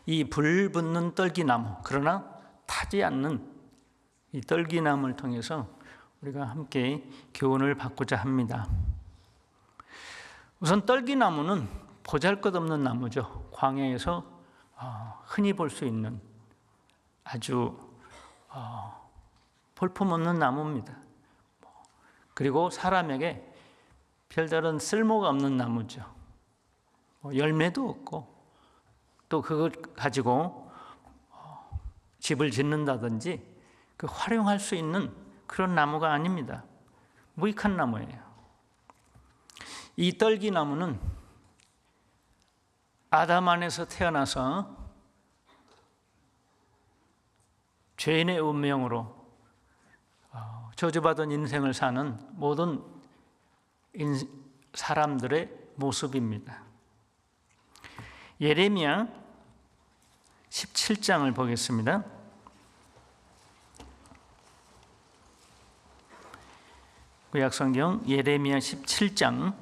이 불붙는 떨기나무, 그러나 타지 않는 이 떨기나무를 통해서 우리가 함께 교훈을 받고자 합니다. 우선 떨기나무는 보잘것없는 나무죠. 광야에서 흔히 볼 수 있는 아주 볼품없는 나무입니다. 그리고 사람에게 별다른 쓸모가 없는 나무죠. 열매도 없고 또 그걸 가지고 집을 짓는다든지 활용할 수 있는 그런 나무가 아닙니다. 무익한 나무예요. 이 떨기나무는 아담 안에서 태어나서 죄인의 운명으로 저주받은 인생을 사는 모든 사람들의 모습입니다. 예레미야 17장을 보겠습니다. 구약성경 예레미야 17장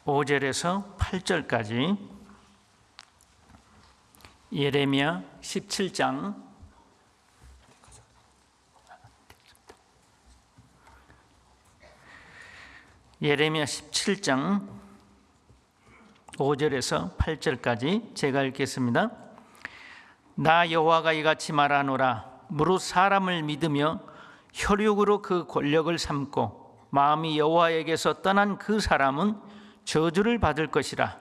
5절에서 8절까지 예레미야 17장 5절에서 8절까지 제가 읽겠습니다. 나 여호와가 이같이 말하노라. 무릇 사람을 믿으며 혈육으로 그 권력을 삼고 마음이 여호와에게서 떠난 그 사람은 저주를 받을 것이라.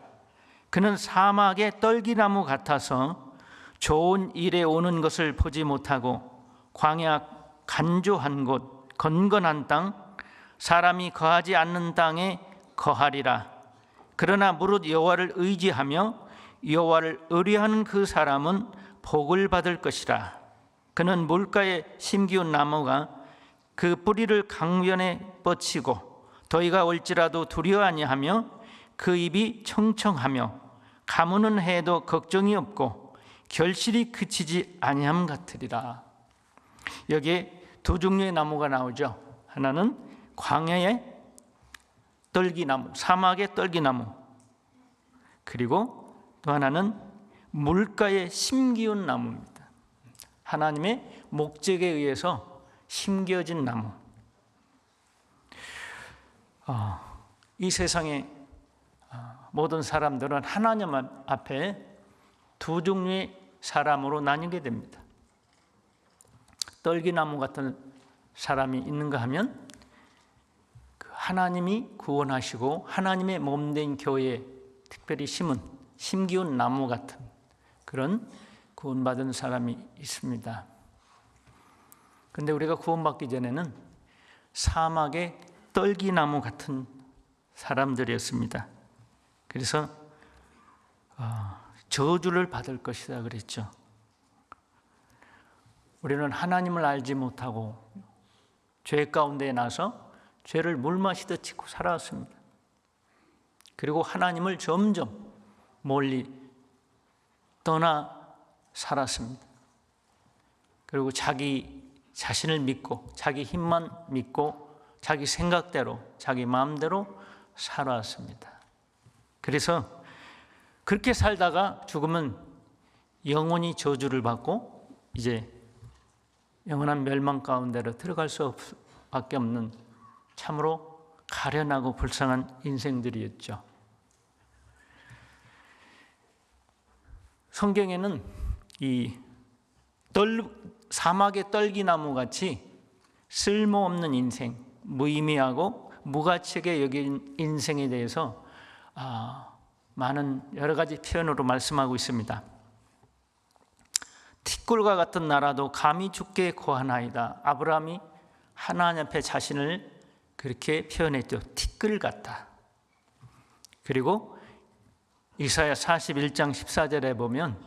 그는 사막의 떨기나무 같아서 좋은 일에 오는 것을 보지 못하고 광야 간조한 곳 건건한 땅 사람이 거하지 않는 땅에 거하리라. 그러나 무릇 여호와를 의지하며 여호와를 의뢰하는 그 사람은 복을 받을 것이라. 그는 물가에 심기운 나무가 그 뿌리를 강변에 뻗치고 더위가 올지라도 두려워 아니하며 그 입이 청청하며 가무는 해도 걱정이 없고 결실이 그치지 아니함 같으리라. 여기에 두 종류의 나무가 나오죠. 하나는 광야의 떨기나무, 사막의 떨기나무, 그리고 또 하나는 물가에 심기운 나무입니다. 하나님의 목적에 의해서 심겨진 나무. 이 세상의 모든 사람들은 하나님 앞에 두 종류의 사람으로 나뉘게 됩니다. 떨기나무 같은 사람이 있는가 하면 하나님이 구원하시고 하나님의 몸된 교회에 특별히 심기운 나무 같은 그런 구원받은 사람이 있습니다. 그런데 우리가 구원받기 전에는 사막의 떨기나무 같은 사람들이었습니다. 그래서 저주를 받을 것이다 그랬죠. 우리는 하나님을 알지 못하고 죄 가운데 나서 죄를 물마시듯 짓고 살아왔습니다. 그리고 하나님을 점점 멀리 떠나 살았습니다. 그리고 자기 자신을 믿고 자기 힘만 믿고 자기 생각대로 자기 마음대로 살아왔습니다. 그래서 그렇게 살다가 죽으면 영원히 저주를 받고 이제 영원한 멸망 가운데로 들어갈 수밖에 없는 참으로 가련하고 불쌍한 인생들이었죠. 성경에는 이 사막의 떨기나무 같이 쓸모없는 인생, 무의미하고 무가치하게 여긴 인생에 대해서 많은 여러 가지 표현으로 말씀하고 있습니다. 티끌과 같은 나라도 감히 죽게 고하나이다. 아브라함이 하나님 앞에 자신을 그렇게 표현했죠. 티끌 같다. 그리고 이사야 41장 14절에 보면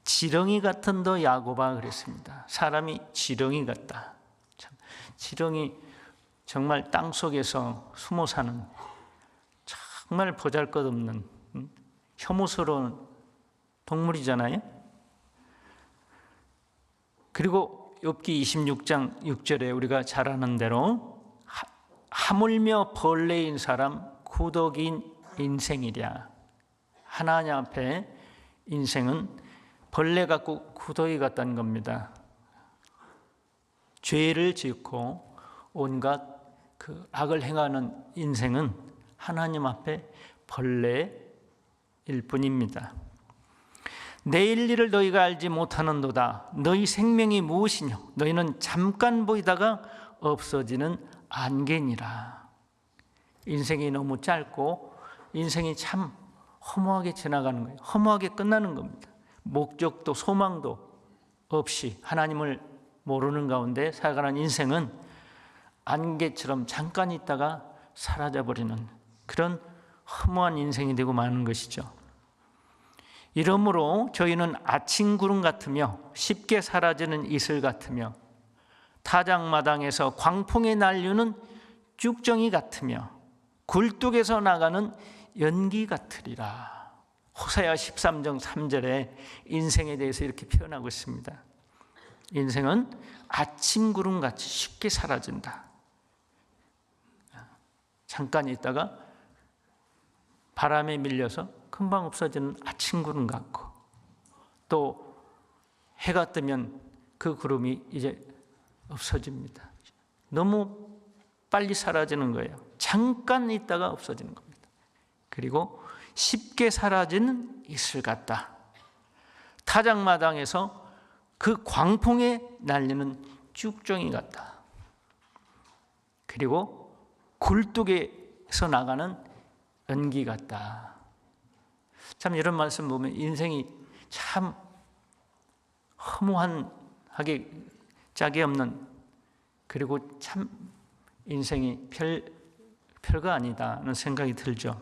지렁이 같은 너 야곱아 그랬습니다. 사람이 지렁이 같다. 참, 지렁이 정말 땅속에서 숨어 사는 정말 보잘것없는 혐오스러운 동물이잖아요. 그리고 욥기 26장 6절에 우리가 잘 아는 대로 하물며 벌레인 사람 구덕인 인생이랴. 하나님 앞에 인생은 벌레 같고 구더기 같다는 겁니다. 죄를 짓고 온갖 그 악을 행하는 인생은 하나님 앞에 벌레일 뿐입니다. 내일 일을 너희가 알지 못하는도다. 너희 생명이 무엇이뇨? 너희는 잠깐 보이다가 없어지는 안개니라. 인생이 너무 짧고 인생이 참 허무하게 지나가는 거예요. 허무하게 끝나는 겁니다. 목적도 소망도 없이 하나님을 모르는 가운데 살아가는 인생은 안개처럼 잠깐 있다가 사라져버리는 그런 허무한 인생이 되고 마는 것이죠. 이러므로 저희는 아침 구름 같으며 쉽게 사라지는 이슬 같으며 타작마당에서 광풍에 날리는 쭉정이 같으며 굴뚝에서 나가는 연기 같으리라. 호세아 13장 3절에 인생에 대해서 이렇게 표현하고 있습니다. 인생은 아침 구름같이 쉽게 사라진다. 잠깐 있다가 바람에 밀려서 금방 없어지는 아침 구름 같고, 또 해가 뜨면 그 구름이 이제 없어집니다. 너무 빨리 사라지는 거예요. 잠깐 있다가 없어지는 겁니다. 그리고 쉽게 사라지는 이슬 같다. 타작마당에서 그 광풍에 날리는 쭉정이 같다. 그리고 굴뚝에서 나가는 연기 같다. 참 이런 말씀 보면 인생이 참 허무하게 짝이 없는, 그리고 참 인생이 별거 아니다는 생각이 들죠.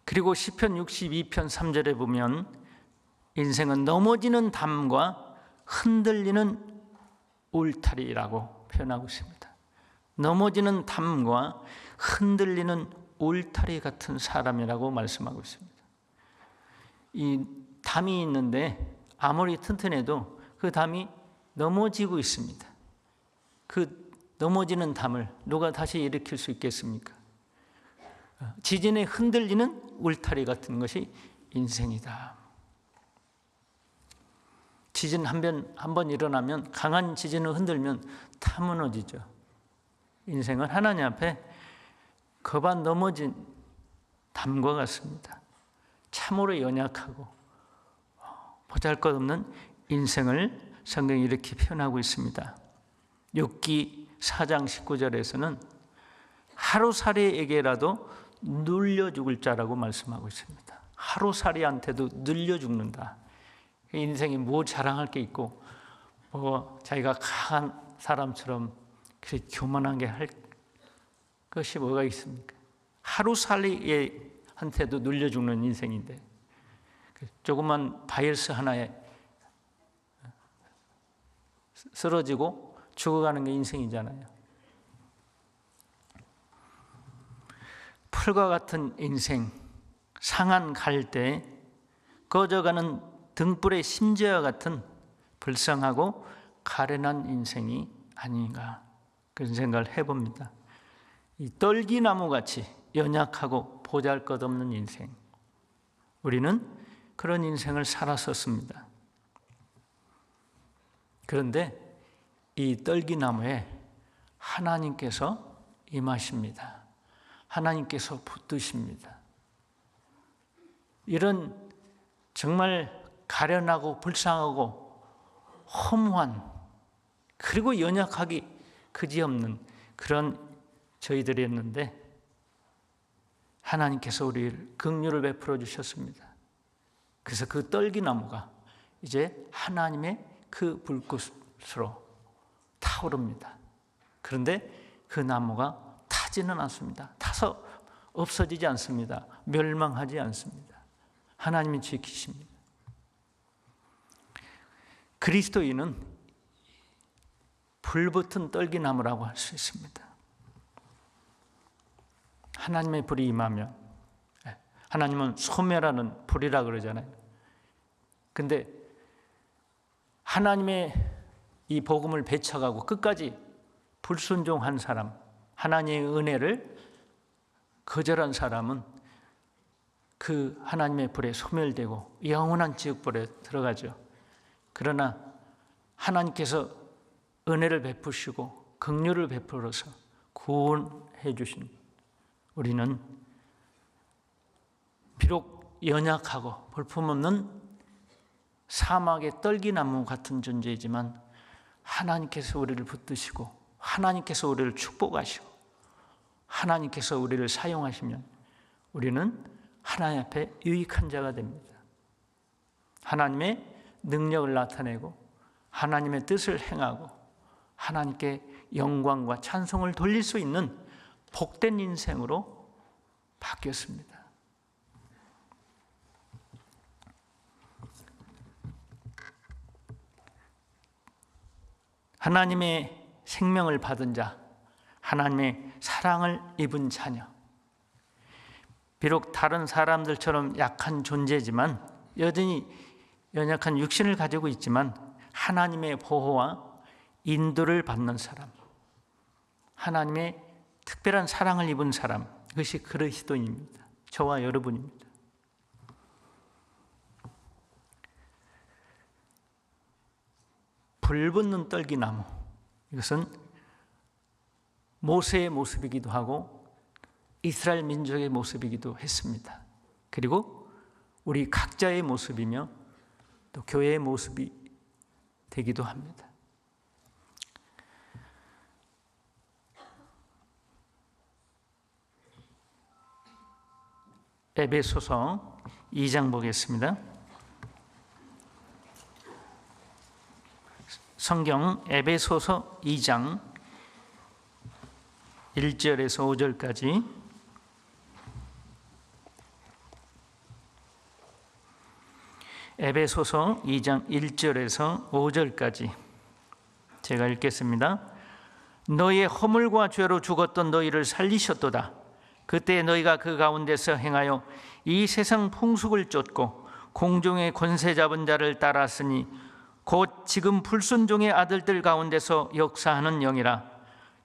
그리고 시편 62편 3절에 보면 인생은 넘어지는 담과 흔들리는 울타리라고 표현하고 있습니다. 넘어지는 담과 흔들리는 울타리 같은 사람이라고 말씀하고 있습니다. 이 담이 있는데 아무리 튼튼해도 그 담이 넘어지고 있습니다. 그 넘어지는 담을 누가 다시 일으킬 수 있겠습니까? 지진에 흔들리는 울타리 같은 것이 인생이다. 지진 한 번 일어나면, 강한 지진을 흔들면 다 무너지죠. 인생은 하나님 앞에 거반 넘어진 담과 같습니다. 참으로 연약하고 보잘것없는 인생을 성경이 이렇게 표현하고 있습니다. 욥기 4장 19절에서는 하루살이에게라도 눌려 죽을 자라고 말씀하고 있습니다. 하루살이한테도 눌려 죽는다. 인생에 뭐 자랑할 게 있고 뭐 자기가 강한 사람처럼 그렇게 교만하게 할 것이 뭐가 있습니까? 하루살이한테도 눌려 죽는 인생인데, 조그만 바이러스 하나에 쓰러지고 죽어가는 게 인생이잖아요. 풀과 같은 인생, 상한 갈대, 꺼져가는 등불의 심지와 같은 불쌍하고 가련한 인생이 아닌가, 그런 생각을 해봅니다. 이 떨기나무같이 연약하고 보잘것없는 인생, 우리는 그런 인생을 살았었습니다. 그런데 이 떨기나무에 하나님께서 임하십니다. 하나님께서 붙드십니다. 이런 정말 가련하고 불쌍하고 허무한, 그리고 연약하기 그지없는 그런 저희들이었는데 하나님께서 우리를 긍휼을 베풀어 주셨습니다. 그래서 그 떨기나무가 이제 하나님의 그 불꽃으로 타오릅니다. 그런데 그 나무가 타지는 않습니다. 타서 없어지지 않습니다. 멸망하지 않습니다. 하나님이 지키십니다. 그리스도인은 불붙은 떨기나무라고 할 수 있습니다. 하나님의 불이 임하면, 하나님은 소멸하는 불이라 그러잖아요. 근데 하나님의 이 복음을 배척하고 끝까지 불순종한 사람, 하나님의 은혜를 거절한 사람은 그 하나님의 불에 소멸되고 영원한 지옥불에 들어가죠. 그러나 하나님께서 은혜를 베푸시고 긍휼을 베풀어서 구원해 주신 우리는 비록 연약하고 볼품없는 사막의 떨기나무 같은 존재이지만 하나님께서 우리를 붙드시고 하나님께서 우리를 축복하시고 하나님께서 우리를 사용하시면 우리는 하나님 앞에 유익한 자가 됩니다. 하나님의 능력을 나타내고 하나님의 뜻을 행하고 하나님께 영광과 찬송을 돌릴 수 있는 복된 인생으로 바뀌었습니다. 하나님의 생명을 받은 자, 하나님의 사랑을 입은 자녀. 비록 다른 사람들처럼 약한 존재지만 여전히 연약한 육신을 가지고 있지만 하나님의 보호와 인도를 받는 사람, 하나님의 특별한 사랑을 입은 사람, 그것이 그리스도인입니다. 저와 여러분입니다. 불붙는 떨기나무, 이것은 모세의 모습이기도 하고 이스라엘 민족의 모습이기도 했습니다. 그리고 우리 각자의 모습이며 또 교회의 모습이 되기도 합니다. 에베소서 2장 보겠습니다. 성경 에베소서 2장 1절에서 5절까지 에베소서 2장 1절에서 5절까지 제가 읽겠습니다. 너희의 허물과 죄로 죽었던 너희를 살리셨도다. 그때 너희가 그 가운데서 행하여 이 세상 풍속을 쫓고 공중의 권세 잡은 자를 따랐으니 곧 지금 불순종의 아들들 가운데서 역사하는 영이라.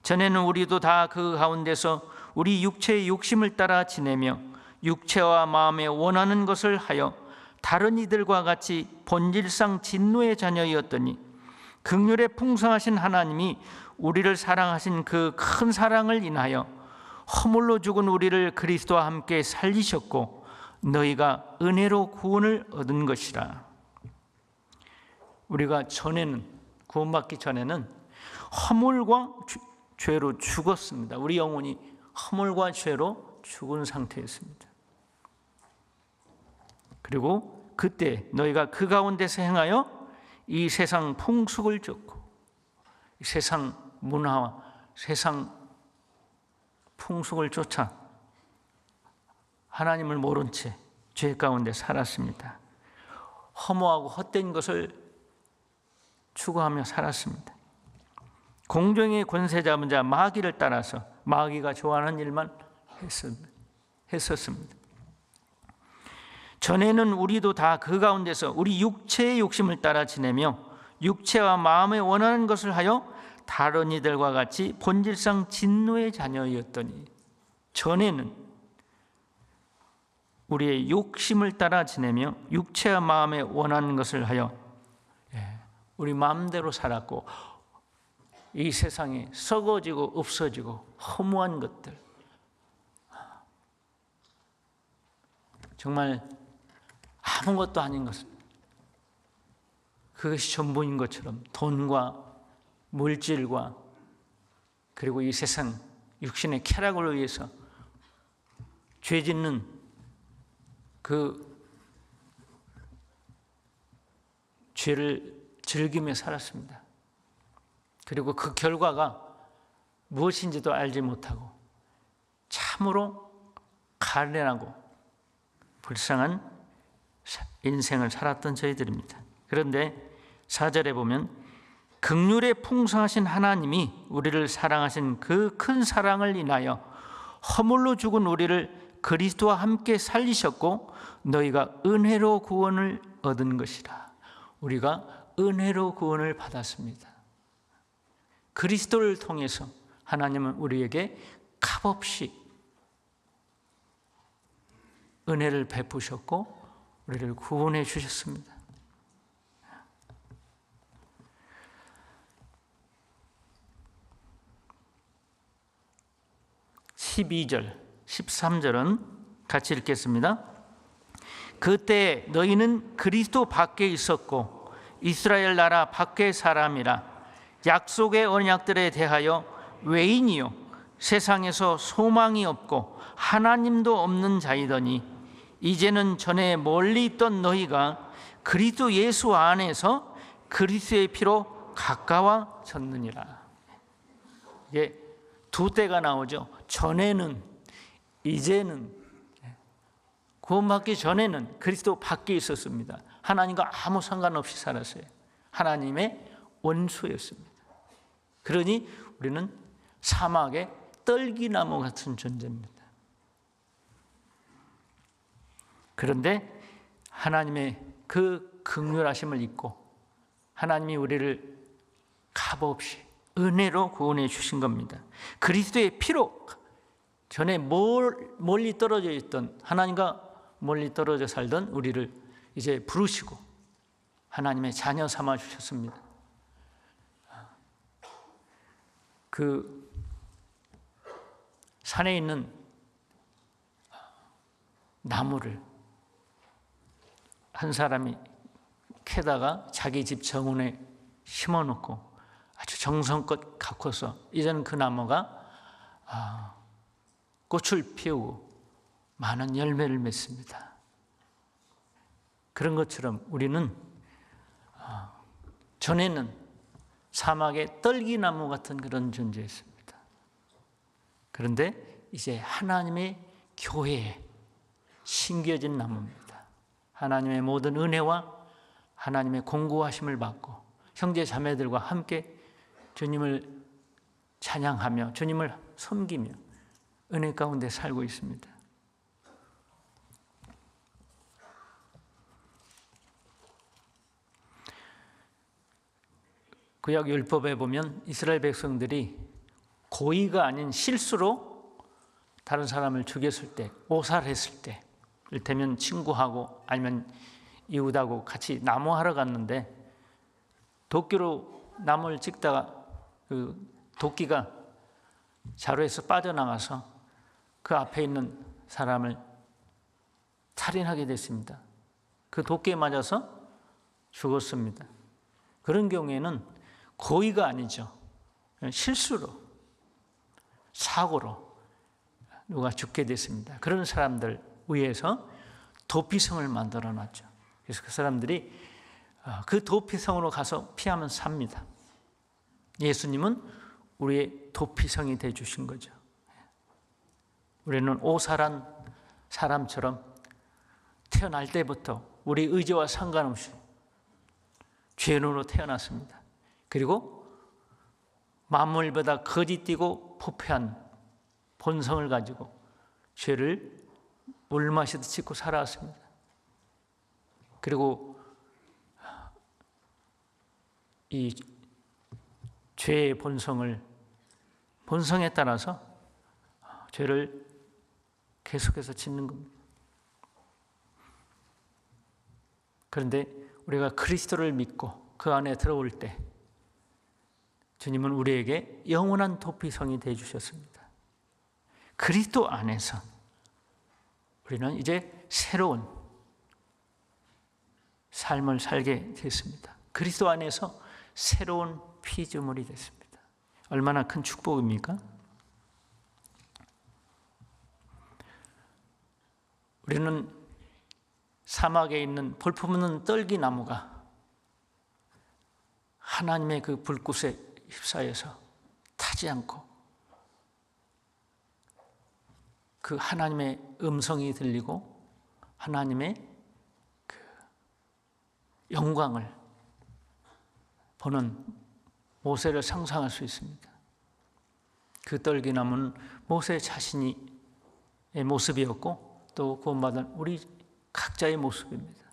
전에는 우리도 다 그 가운데서 우리 육체의 욕심을 따라 지내며 육체와 마음에 원하는 것을 하여 다른 이들과 같이 본질상 진노의 자녀이었더니 긍휼에 풍성하신 하나님이 우리를 사랑하신 그 큰 사랑을 인하여 허물로 죽은 우리를 그리스도와 함께 살리셨고 너희가 은혜로 구원을 얻은 것이라. 우리가 전에는, 구원받기 전에는 허물과 죄로 죽었습니다. 우리 영혼이 허물과 죄로 죽은 상태였습니다. 그리고 그때 너희가 그 가운데서 행하여 이 세상 풍속을 쫓고 이 세상 문화와 세상 풍속을 쫓아 하나님을 모른 채 죄 가운데 살았습니다. 허무하고 헛된 것을 추구하며 살았습니다. 공중의 권세 잡은 자 마귀를 따라서 마귀가 좋아하는 일만 했었습니다. 전에는 우리도 다 그 가운데서 우리 육체의 욕심을 따라 지내며 육체와 마음에 원하는 것을 하여 다른 이들과 같이 본질상 진노의 자녀였더니 전에는 우리의 욕심을 따라 지내며 육체와 마음에 원하는 것을 하여 우리 마음대로 살았고 이 세상에 썩어지고 없어지고 허무한 것들, 정말 아무것도 아닌 것을, 그것이 전부인 것처럼 돈과 물질과 그리고 이 세상 육신의 쾌락을 위해서 죄 짓는 그 죄를 즐기며 살았습니다. 그리고 그 결과가 무엇인지도 알지 못하고 참으로 가련하고 불쌍한 인생을 살았던 저희들입니다. 그런데 4절에 보면 긍휼에 풍성하신 하나님이 우리를 사랑하신 그 큰 사랑을 인하여 허물로 죽은 우리를 그리스도와 함께 살리셨고 너희가 은혜로 구원을 얻은 것이라. 우리가 은혜로 구원을 받았습니다. 그리스도를 통해서 하나님은 우리에게 값없이 은혜를 베푸셨고 우리를 구원해 주셨습니다. (12절) 13절은 같이 읽겠습니다. 그때 너희는 그리스도 밖에 있었고 이스라엘 나라 밖의 사람이라 약속의 언약들에 대하여 외인이요 세상에서 소망이 없고 하나님도 없는 자이더니 이제는 전에 멀리 있던 너희가 그리스도 예수 안에서 그리스도의 피로 가까워졌느니라. 이게 두 때가 나오죠. 전에는, 이제는. 구원받기 전에는 그리스도 밖에 있었습니다. 하나님과 아무 상관없이 살았어요. 하나님의 원수였습니다. 그러니 우리는 사막의 떨기나무 같은 존재입니다. 그런데 하나님의 그 긍휼하심을 잊고 하나님이 우리를 값없이 은혜로 구원해 주신 겁니다. 그리스도의 피로 전에 멀리 떨어져 있던, 하나님과 멀리 떨어져 살던 우리를 이제 부르시고 하나님의 자녀 삼아 주셨습니다. 그 산에 있는 나무를 한 사람이 캐다가 자기 집 정원에 심어놓고 아주 정성껏 가꿔서 이제는 그 나무가 꽃을 피우고 많은 열매를 맺습니다. 그런 것처럼 우리는 전에는 사막의 떨기나무 같은 그런 존재였습니다. 그런데 이제 하나님의 교회에 심겨진 나무입니다. 하나님의 모든 은혜와 하나님의 공고하심을 받고 형제 자매들과 함께 주님을 찬양하며 주님을 섬기며 은혜 가운데 살고 있습니다. 구약 율법에 보면 이스라엘 백성들이 고의가 아닌 실수로 다른 사람을 죽였을 때, 오살했을 때, 이를테면 친구하고 아니면 이웃하고 같이 나무하러 갔는데 도끼로 나무를 찍다가 그 도끼가 자루에서 빠져나가서 그 앞에 있는 사람을 살인하게 됐습니다. 그 도끼에 맞아서 죽었습니다. 그런 경우에는 고의가 아니죠. 실수로, 사고로 누가 죽게 됐습니다. 그런 사람들 위해서 도피성을 만들어 놨죠. 그래서 그 사람들이 그 도피성으로 가서 피하면 삽니다. 예수님은 우리의 도피성이 되어 주신 거죠. 우리는 오살한 사람처럼 태어날 때부터 우리 의지와 상관없이 죄인으로 태어났습니다. 그리고 만물보다 거짓되고 부패한 본성을 가지고 죄를 물마시듯 짓고 살아왔습니다. 그리고 이 죄의 본성에 따라서 죄를 계속해서 짓는 겁니다. 그런데 우리가 그리스도를 믿고 그 안에 들어올 때 주님은 우리에게 영원한 도피성이 되어 주셨습니다. 그리스도 안에서 우리는 이제 새로운 삶을 살게 됐습니다. 그리스도 안에서 새로운 피조물이 됐습니다. 얼마나 큰 축복입니까? 우리는 사막에 있는 볼품없는 떨기나무가 하나님의 그 불꽃에 휩싸여서 타지 않고 그 하나님의 음성이 들리고 하나님의 그 영광을 보는 모세를 상상할 수 있습니다. 그 떨기나무는 모세 자신의 모습이었고 또 구원받은 우리 각자의 모습입니다.